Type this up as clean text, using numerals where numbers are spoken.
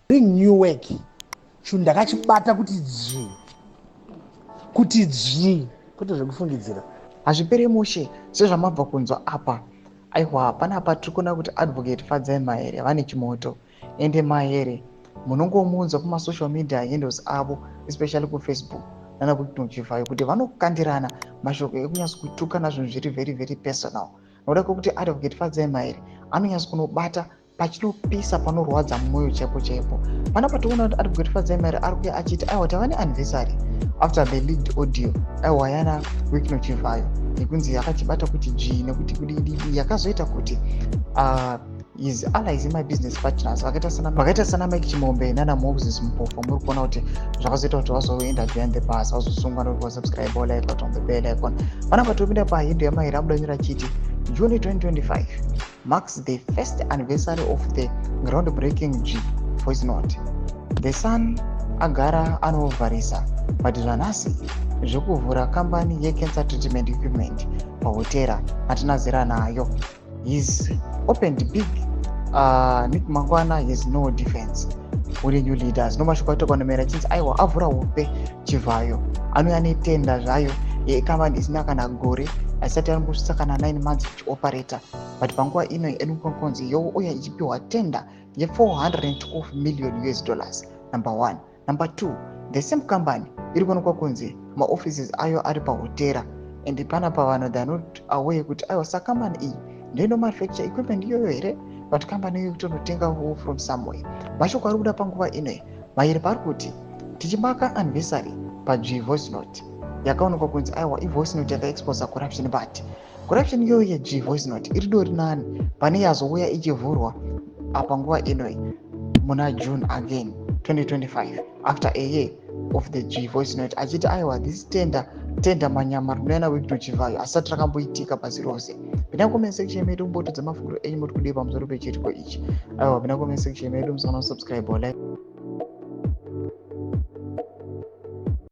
bring new work chinhu ndakachibata kuti dzvi kwete zvekufungidzira. Hazviperi mushe sezvamabva kunzwa apa. Aiwa, panapa tiri kuona kuti advocate Fadzai Mahere vane chimoto ende Mahere munongomuunza kuma social media handles avo especially kuFacebook nana kuChivhayo kuti vanokandirana mashoko ekunyasa kutukana zvinhu zviri very very personal. Noda kuti advocate Fadzai Mahere anonyasa kunobata pachinopisa panorwadza mwoyo chaipo chaipo. Panapa toona kuti advocate Fadzai Mahere arikuya achiti aiwa tava neanniversary after the leaked audio aiwa yana Chivhayo nekunzi yakachibata kuti G nekuti kudii yakazoita kuti his allies in my business partners vakaita sana Mike Chimombe nana Moses Mpofu muri kuona kuti zvakazoita kuti vazoenda behind the bars vazosungwa nokuti subscribe or like on the bell icon. Panapa topinda pahindu yaMahere amudanyira chiti June 2025 marks the first anniversary of the groundbreaking G voice note. The son agara anovharisa but zvanhasi zvekuvhura kambani yecancer treatment equipment pahotera hatina zera nayo. He's opened big Nick Mangwana has no defense with the new leaders. No mashoko atokonomera chinzi aiwa avhura hope Chivhayo anouya netenda zvayo yekambani isina kana gore asati anombosvitsa kana 9 months kuchioperator but panguva ino enokonkonzi youya ichipiwa tenda ye $412 million. Number 1. Number 2, the same company iri kuonekwa kunzi maoffices ayo ari pahotera and panapa vanhu they are not aware kuti aiwa sakambani iyi ndoino manufacture equipment iyoyo here but company iyo kutonotenga from somewhere. Mashoko ari kuda panguva ino Mahere pari kuti tichimaka anniversary paG voice note yakaonekwa kunzi aiwa ivoice note yakaexposa corruption but corruption iyoyo yeG voice note iri dori nani pane yazouya ichivhurwa panguva ino muna June again 2025 after a year of the G voice note achiti aiwa this tenda manyama rinoyana Chivhayo asati rakamboitika pasi rose. Pinda comment section medu mbotodza mafunguro enyu muri kudiwa pamusoro pechitiko ichi. Aiwa pinda comment section medu musana subscribe or like.